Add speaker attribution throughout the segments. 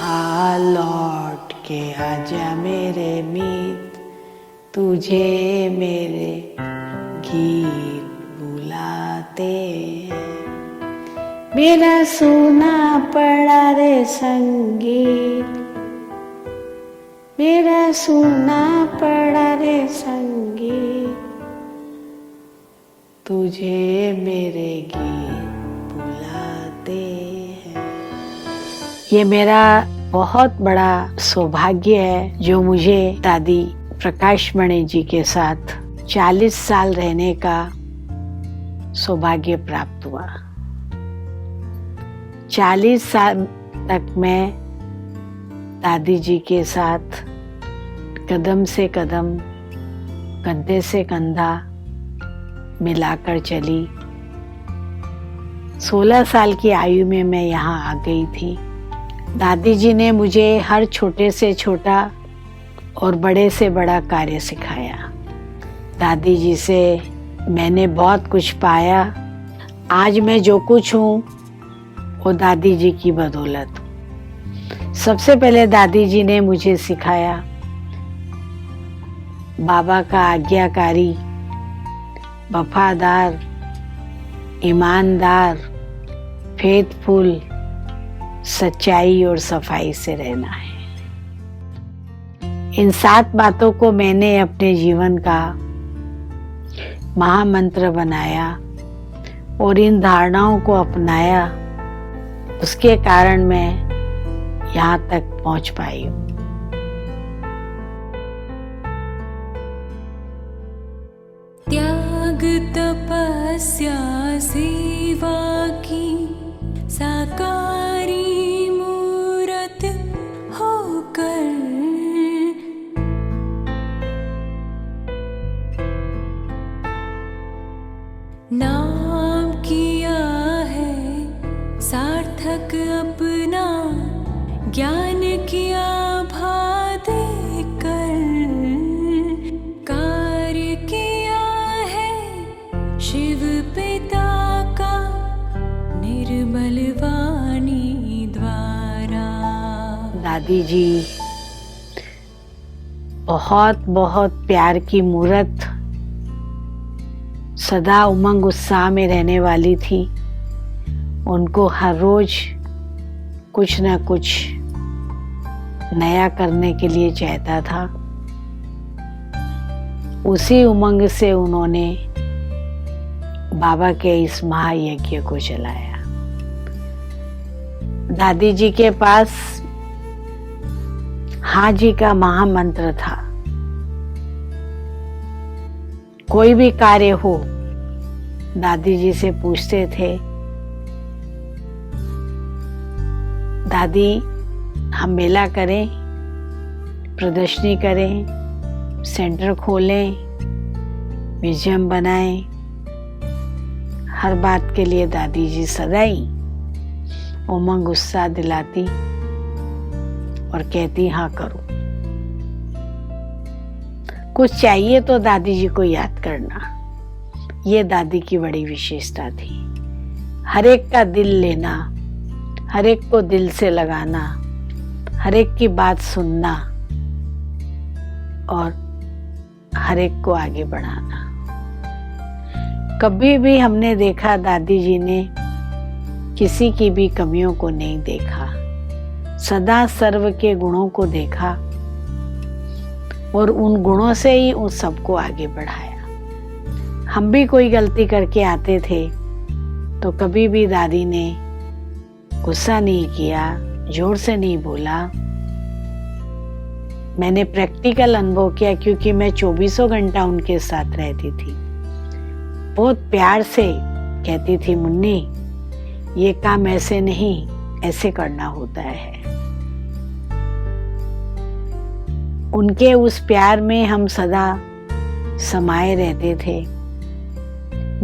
Speaker 1: आ लौट के आजा मेरे मीत, तुझे मेरे गीत बुलाते हैं। मेरा सूना पड़ा रे संगीत, मेरा सूना पड़ा रे संगीत, तुझे मेरे गीत बुलाते हैं। ये मेरा बहुत बड़ा सौभाग्य है जो मुझे दादी प्रकाशमणि जी के साथ 40 साल रहने का सौभाग्य प्राप्त हुआ। 40 साल तक मैं दादी जी के साथ कदम से कदम, कंधे से कंधा मिलाकर चली। 16 साल की आयु में मैं यहाँ आ गई थी। दादी जी ने मुझे हर छोटे से छोटा और बड़े से बड़ा कार्य सिखाया। दादी जी से मैंने बहुत कुछ पाया। आज मैं जो कुछ हूँ वो दादी जी की बदौलत। सबसे पहले दादी जी ने मुझे सिखाया बाबा का आज्ञाकारी, वफादार, ईमानदार, फेथफुल, सच्चाई और सफाई से रहना है। इन 7 बातों को मैंने अपने जीवन का महामंत्र बनाया और इन धारणाओं को अपनाया। उसके कारण मैं यहाँ तक पहुँच पाई हूँ।
Speaker 2: त्याग तपस्या सेवा की साकारी मूरत होकर, नाम किया है सार्थक अपना, ज्ञान किया भा देकर, कार्य किया है शिव पिता का निर्मल वाणी द्वारा।
Speaker 1: दादी जी बहुत बहुत प्यार की मूरत, सदा उमंग उत्साह में रहने वाली थी। उनको हर रोज कुछ न कुछ नया करने के लिए चाहता था। उसी उमंग से उन्होंने बाबा के इस महायज्ञ को चलाया। दादी जी के पास हाँ जी का महामंत्र था। कोई भी कार्य हो दादी जी से पूछते थे, दादी हम मेला करें, प्रदर्शनी करें, सेंटर खोलें, म्यूजियम बनाएं। हर बात के लिए दादी जी सदा ही उमंग उत्साह दिलाती और कहती हाँ करो। कुछ चाहिए तो दादी जी को याद करना, ये दादी की बड़ी विशेषता थी। हर एक का दिल लेना, हर एक को दिल से लगाना, हर एक की बात सुनना और हर एक को आगे बढ़ाना। कभी भी हमने देखा दादी जी ने किसी की भी कमियों को नहीं देखा, सदा सर्व के गुणों को देखा और उन गुणों से ही उन सबको आगे बढ़ाया। हम भी कोई गलती करके आते थे तो कभी भी दादी ने गुस्सा नहीं किया, जोर से नहीं बोला। मैंने प्रैक्टिकल अनुभव किया क्योंकि मैं 24 घंटा उनके साथ रहती थी। बहुत प्यार से कहती थी, मुन्नी ये काम ऐसे नहीं, ऐसे करना होता है। उनके उस प्यार में हम सदा समाये रहते थे।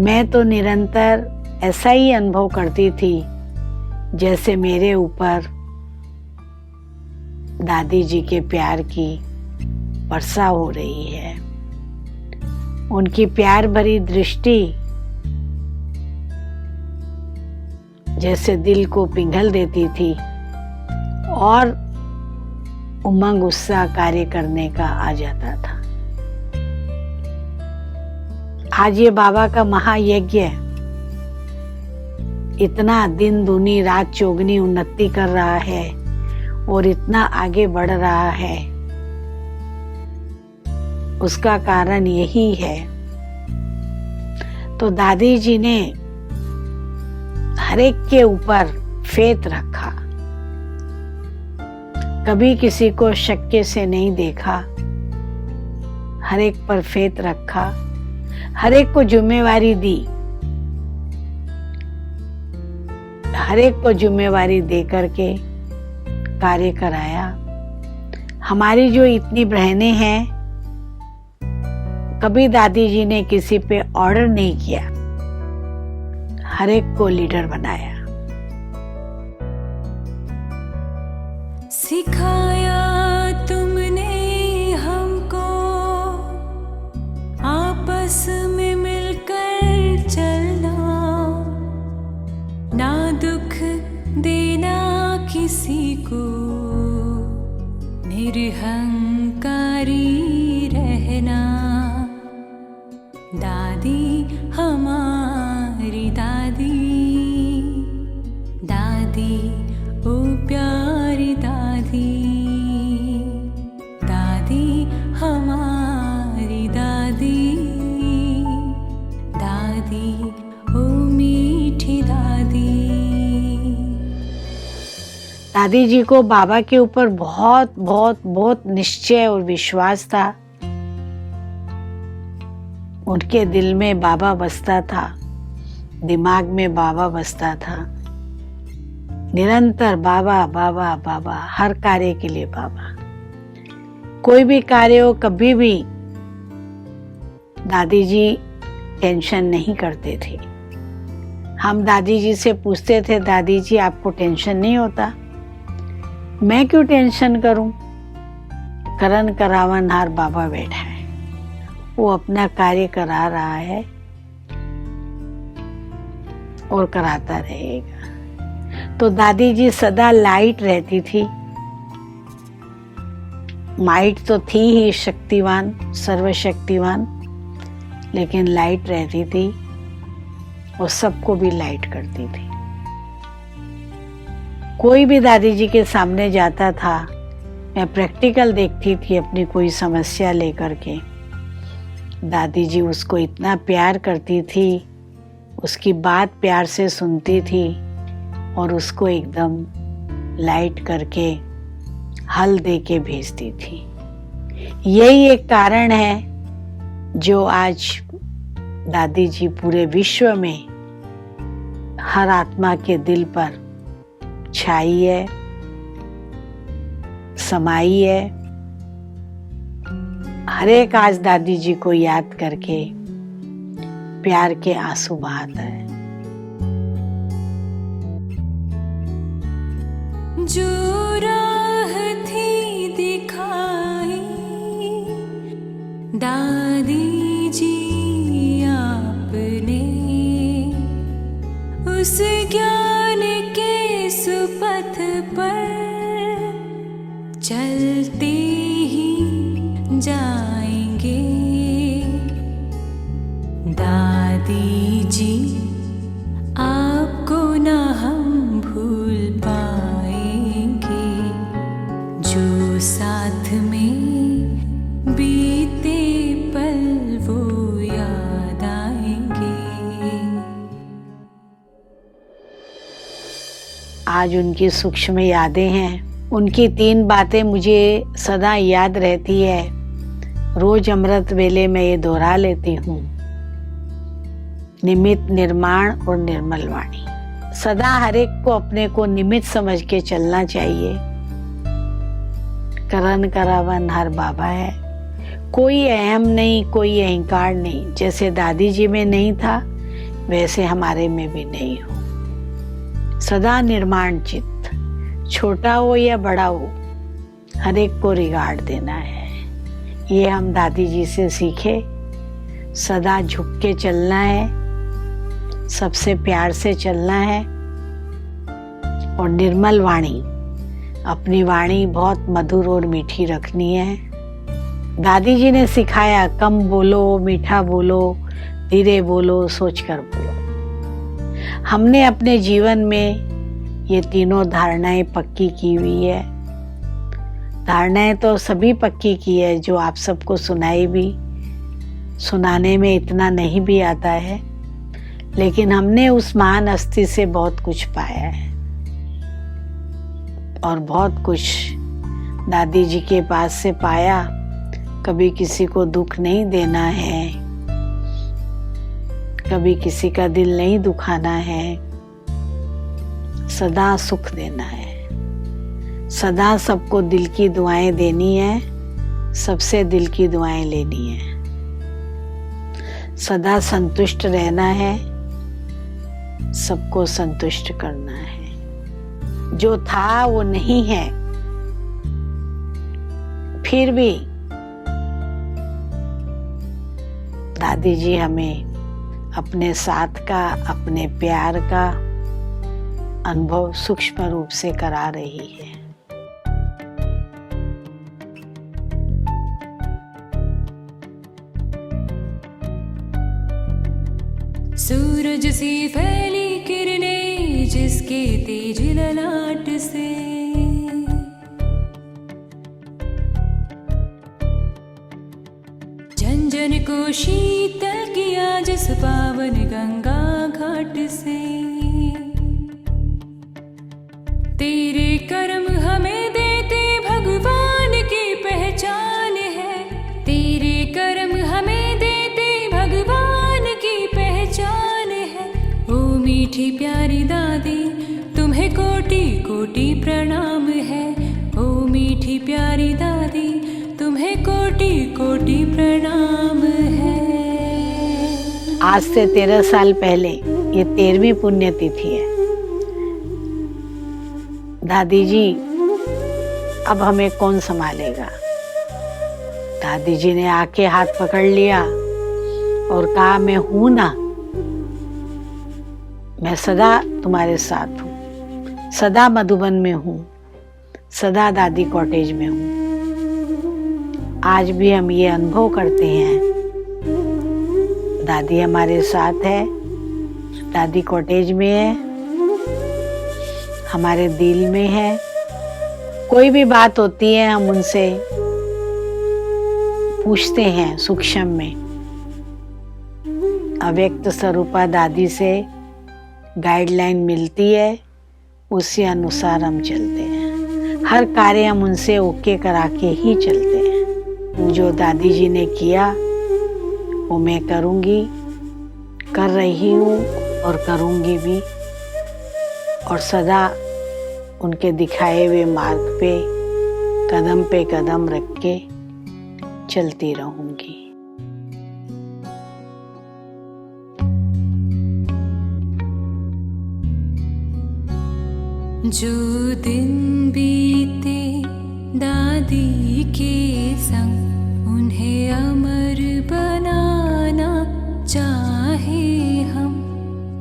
Speaker 1: मैं तो निरंतर ऐसा ही अनुभव करती थी जैसे मेरे ऊपर दादी जी के प्यार की वर्षा हो रही है। उनकी प्यार भरी दृष्टि जैसे दिल को पिघल देती थी और उमंग उत्साह कार्य करने का आ जाता था। आज ये बाबा का महायज्ञ इतना दिन दूनी रात चौगनी उन्नति कर रहा है और इतना आगे बढ़ रहा है, उसका कारण यही है। तो दादी जी ने हर एक के ऊपर फेथ रखा, कभी किसी को शक्के से नहीं देखा, हर एक पर फेथ रखा, हर एक को जिम्मेवारी दी, हर एक को जिम्मेवारी दे करके कार्य कराया। हमारी जो इतनी बहनें हैं, कभी दादी जी ने किसी पे ऑर्डर नहीं किया, हर एक को लीडर बनाया।
Speaker 2: सिखाया तुमने हमको आपस में मिलकर चलना, ना दुख देना किसी को, निरहंकारी रहना। दादी हमारी दादी, दादी ओ प्यारी दादी, दादी हमारी दादी, दादी ओ मीठी दादी।
Speaker 1: दादी जी को बाबा के ऊपर बहुत बहुत बहुत निश्चय और विश्वास था। उनके दिल में बाबा बसता था, दिमाग में बाबा बसता था, निरंतर बाबा बाबा बाबा, हर कार्य के लिए बाबा। कोई भी कार्य हो, कभी भी दादी जी टेंशन नहीं करते थे। हम दादी जी से पूछते थे, दादी जी आपको टेंशन नहीं होता? मैं क्यों टेंशन करूं? करन करावनहार बाबा बैठा है, वो अपना कार्य करा रहा है और कराता रहेगा। तो दादी जी सदा लाइट रहती थी। माइट तो थी ही शक्तिवान, सर्वशक्तिवान, लेकिन लाइट रहती थी और सबको भी लाइट करती थी। कोई भी दादी जी के सामने जाता था, मैं प्रैक्टिकल देखती थी अपनी कोई समस्या लेकर के, दादी जी उसको इतना प्यार करती थी, उसकी बात प्यार से सुनती थी और उसको एकदम लाइट करके हल दे के भेजती थी। यही एक कारण है जो आज दादी जी पूरे विश्व में हर आत्मा के दिल पर छाई है, समाई है। हर एक आज दादी जी को याद करके प्यार के आंसू बहाता है।
Speaker 2: जो राह थी दिखाई दादी जी आपने, उस ज्ञान के सुपथ पर चलते ही जाएंगे। दादी जी आपको ना हम भूल पाएंगे, जो साथ में बीते पल वो याद आएंगे।
Speaker 1: आज उनकी सूक्ष्म यादें हैं। उनकी 3 बातें मुझे सदा याद रहती है, रोज अमृत वेले में ये दोहरा लेती हूँ। निमित्त, निर्माण और निर्मल वाणी। सदा हर एक को अपने को निमित्त समझ के चलना चाहिए। करन करावन हर बाबा है, कोई अहम नहीं, कोई अहंकार नहीं। जैसे दादी जी में नहीं था, वैसे हमारे में भी नहीं हो। सदा निर्माण चित्त, छोटा हो या बड़ा हो, हर एक को रिगार्ड देना है। ये हम दादी जी से सीखे। सदा झुक के चलना है, सबसे प्यार से चलना है और निर्मल वाणी, अपनी वाणी बहुत मधुर और मीठी रखनी है। दादी जी ने सिखाया, कम बोलो, मीठा बोलो, धीरे बोलो, सोचकर बोलो। हमने अपने जीवन में ये तीनों धारणाएं पक्की की हुई है। धारणाएं तो सभी पक्की की है, जो आप सबको सुनाई भी, सुनाने में इतना नहीं भी आता है, लेकिन हमने उस महान हस्ती से बहुत कुछ पाया है और बहुत कुछ दादी जी के पास से पाया। कभी किसी को दुख नहीं देना है, कभी किसी का दिल नहीं दुखाना है, सदा सुख देना है, सदा सबको दिल की दुआएं देनी है, सबसे दिल की दुआएं लेनी है, सदा संतुष्ट रहना है, सबको संतुष्ट करना है। जो था वो नहीं है, फिर भी दादी जी हमें अपने साथ का, अपने प्यार का अनुभव सूक्ष्म रूप से करा रही है।
Speaker 2: सूरज सी फैली किरणें जिसके तेज ललाट से जन जन को शीतल किया, जिस पावन गंगा घाट से। तेरे कर्म हमें देते भगवान की पहचान है, तेरे कर्म हमें देते भगवान की पहचान है। ओ मीठी प्यारी दादी, तुम्हें कोटि कोटि प्रणाम है। ओ मीठी प्यारी दादी, तुम्हें कोटि कोटि प्रणाम है।
Speaker 1: आज से 13 साल पहले ये 13वीं पुण्यतिथि है। दादी जी, अब हमें कौन संभालेगा? दादी जी ने आके हाथ पकड़ लिया और कहा, मैं हूं ना, मैं सदा तुम्हारे साथ हूं, सदा मधुबन में हूं, सदा दादी कॉटेज में हूं। आज भी हम ये अनुभव करते हैं, दादी हमारे साथ है, दादी कॉटेज में है, हमारे दिल में है। कोई भी बात होती है हम उनसे पूछते हैं सूक्ष्म में। अव्यक्त स्वरूपा दादी से गाइडलाइन मिलती है, उसी अनुसार हम चलते हैं। हर कार्य हम उनसे ओके करा के ही चलते हैं। जो दादी जी ने किया वो मैं करूँगी, कर रही हूँ और करूँगी भी, और सदा उनके दिखाए हुए मार्ग पे कदम रख के चलती रहूँगी।
Speaker 2: जो दिन बीते दादी के संग, उन्हें अमर बनाना चाहे हम,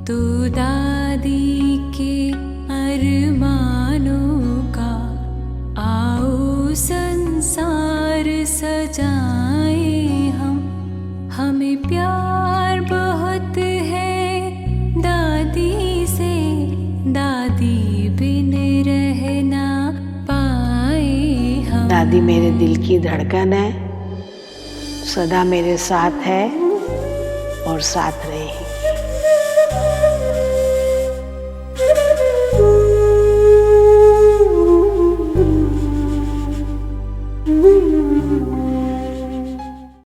Speaker 2: तो दादी के अरमानों का आओ संसार सजाए हम। हमें प्यार बहुत है दादी से, दादी बिन रह ना पाए हम।
Speaker 1: दादी मेरे दिल की धड़कन है, सदा मेरे साथ है और साथ रहेगी।